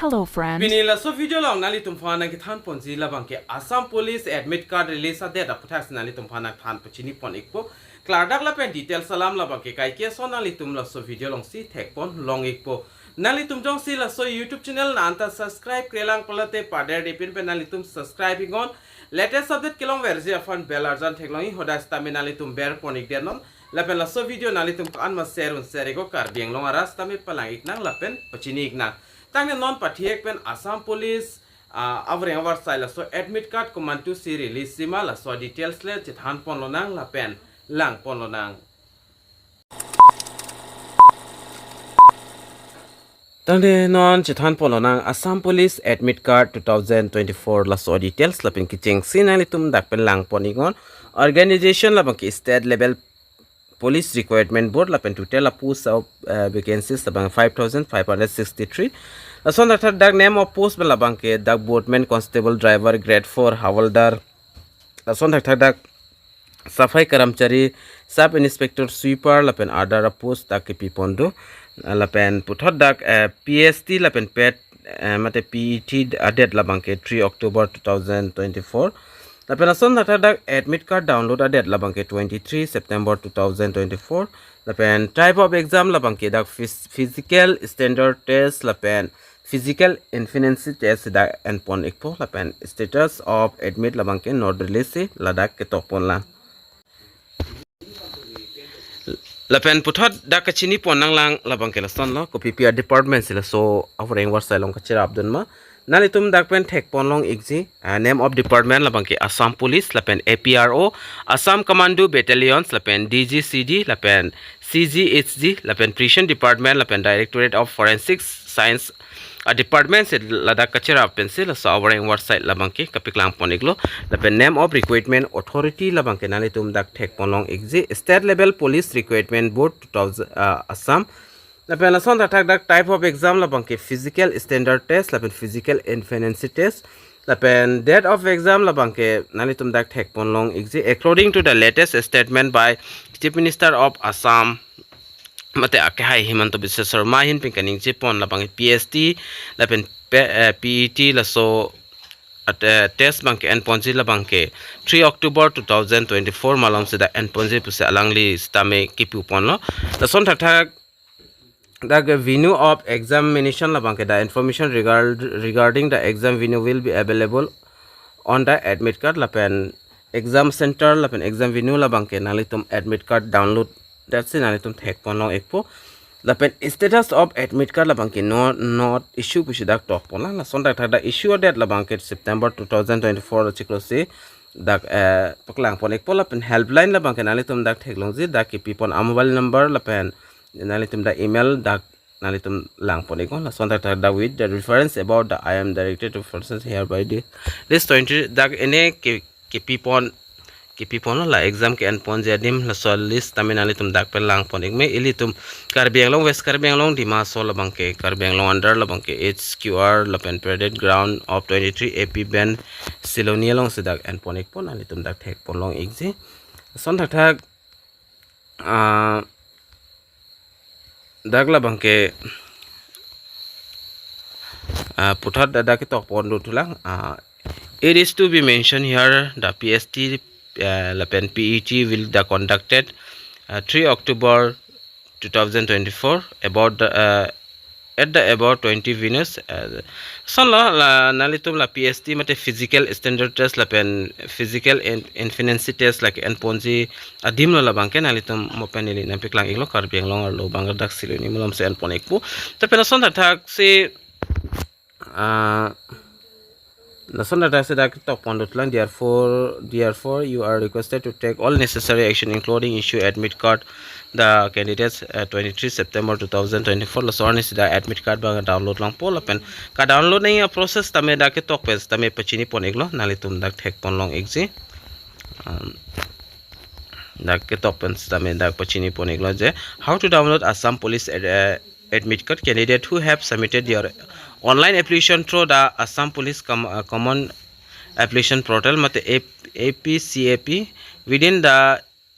Hello, friend. Pinila so video long nali tumphana ki than ponji labang ke Assam police admit card release ade da puthas nali tumphana than pachini pon ikpo kladak la pen detail salam labang ke kai ke so nali tum la so video long si thek pon long ikpo nali tum jong si la so YouTube channel na anta subscribe krelang polate pader dipin pe nali tum subscribe ingon latest update kelong versi afan bell arjan theklong hi hoda sta me nali tum ber pon ik denom la pen la so video nali tum an ma share un share go kar biang long aras ta me palang ik nang la pen pachini ik nang tangnya non pathiek pen Assam police avre avar saila so admit card commando si release sima la so details le chithan pon lonang la pen lang pon lonang tangde non chithan pon lonang Assam police admit card 2024 la so details la pen kicheng sinali tum dak pen lang pon ingon organization la bang state level police requirement board la pen to tell a post of vacancies la bang 5563 la son that dag name of post la bang ke dag boatman constable driver grade 4 hawaldar la son that dag safai karamchari sub inspector sweeper la pen order post tak ke pipondo la pen puthot dag PST la pen pet mate PET adet la bang ke 3 October 2024 la pen dag admit card download adet la bang ke 23 September 2024 la pen type of exam la bang ke dag physical standard test la pen physical infinity test da and pon ekpo la pen status of admit la bang ke not release la dak ke topon la pen puthot da ka chini pon nang lang la bang ke la son lo ko PPR department sila so offering war sai long ka chira abdun ma nali tum dak pen thek pon long exi name of department la bang ke Assam police la pen APRO Assam commando battalions la pen DGCD la pen CGHG la pen prison department la pen directorate of forensic science a department se ladak kachera pencil so awering website labang ke kapiklang poniglo la pen name of recruitment authority labang ke nali tum dak thek ponlong exi state level police recruitment board 2000 Assam la pen la son dak type of exam labang ke physical standard test la pen physical infinity test la pen date of exam labang ke nali tum dak thek ponlong exi according to the latest statement by Chief Minister of Assam mate akhai himanto biswa sharma hin pinkaning chipon la bang PST la pen PET la so at test bank and ponji la bang ke 3 October 2024 malam se da and ponji pusa alangli stame kipu pon lo la son thak the venue of examination la bang ke the information regarding the exam venue will be available on the admit card la pen exam center la pen exam venue la bang ke nalitum admit card download that's it nalitum thek pon long ekpo la pen status of admit card la bang ke not issue pushi dak top pon la son dak da issue date la bang ke September 2024 chiklo se dak paklang pon ekpo la pen helpline la bang ke nalitum dak thek long ji dak ki pipon mobile number la pen nalitum da email dak nalitum lang pon ekon la son dak da with the reference about the I am directed to persons hereby this 20 dak ene ke pipon la exam ke an pon jadim la sol list taminali tum dak pel lang pon ek me ili tum karbiang long west karbiang long dima sol bang ke karbiang long under la bang ke HQR la pen parade ground of 23 AP band silonia long sedak an pon ek pon ali tum dak thek pon long exi son thak dak la bang ke puthat da ke tok pon do tulang it is to be mentioned here the PST la pen PET will the conducted 3 October 2024 about the at the about 20 Venus son la nalitum la PST mate physical standard test la pen physical infinity test like en ponji adim la bangke nalitum mo penili na piklang iglo karbiang long lo bangar dak siloni mulam se en ponekpu ta pen son thak se Nason data se dak tok pondot lang therefore you are requested to take all necessary action including issue admit card the candidates 23 September 2024 la sorni sida admit card ba download lang po la pen ka download nahi process tame dak tok pes tame pachini pon eglo nalitum dak thek pon long exi dak tok pen tame dak pachini pon eglo je how to download Assam police admit card candidate who have submitted your online application through the Assam police common application portal mate APCAP within the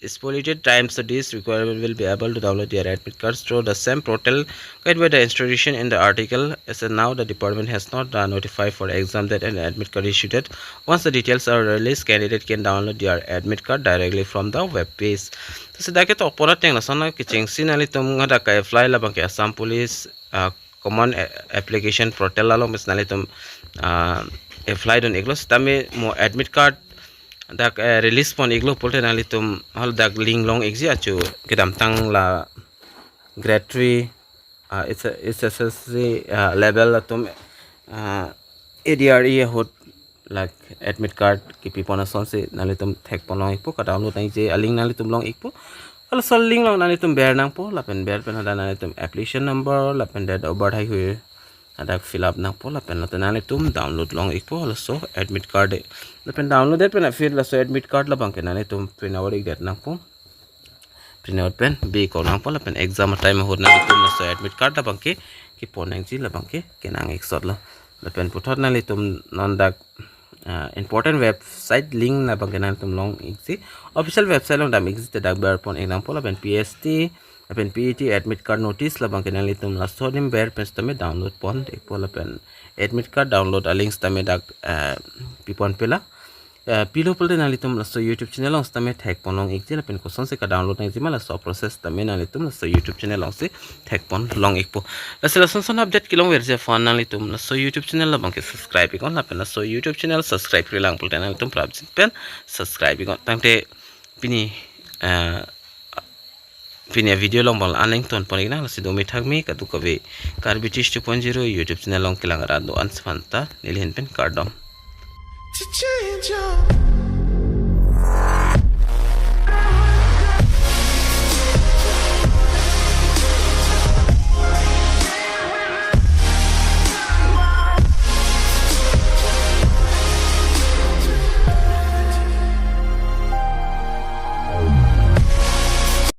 spoliated time, so this requirement will be able to download their admit cards through the same portal guide by the institution in the article. As of now, the department has not notified for exam that an admit card issued. Once the details are released, candidate can download their admit card directly from the web page. So that get opera thing na sana kiching sinali tum ngada ka fly labang ke Assam police common application portal alo mis nali tum apply don eglos tame mo admit card dak release pon iglo polte nali tum hal dak link long exi achu kedam tang la grade 3 it's SSC level tum ADRE hot like admit card ki pipona son se nali tum thek pon long ipo ka download nai je link nali tum long ipo hal sol link long nali tum bear nang po lapen bear pen hada nali tum application number lapen date of birth hai hui ada fill up nang po lapen nali tum download long ipo hal so admit card lapen download det pen fir la so admit card la bang ke nali tum print out det nang po print out pen be ko nang po lapen exam time hot nali tum la so admit card la bang ke ki pon nang ji la bang ke nang ek sot la lapen puthot nali tum non dak important website link na bang nali tum long exi official website long dam exist dak ber pon example lapen PST lapen PET admit card notice la bang nali tum la so dim ber pen tame download pon ek po lapen admit card download a links tame dak pipon pela pilo polte nali tum la so YouTube channel long tame tag pon long exi lapen ko son se ka download nang jima la so process tame nali tum la so YouTube channel long se tag pon long ek po la se la son update kilong wer je phone nali tum la so YouTube channel la bang ke subscribe ikon lapen la so YouTube channel subscribe ri lang polte nali tum prab pen subscribe ikon tangte pini pini video long bal aneng ton pon ina la sido mi thagmi ka du kabe karbitis 2.0 YouTube channel long kilang ra do ansfanta nilhin pen cardom to change your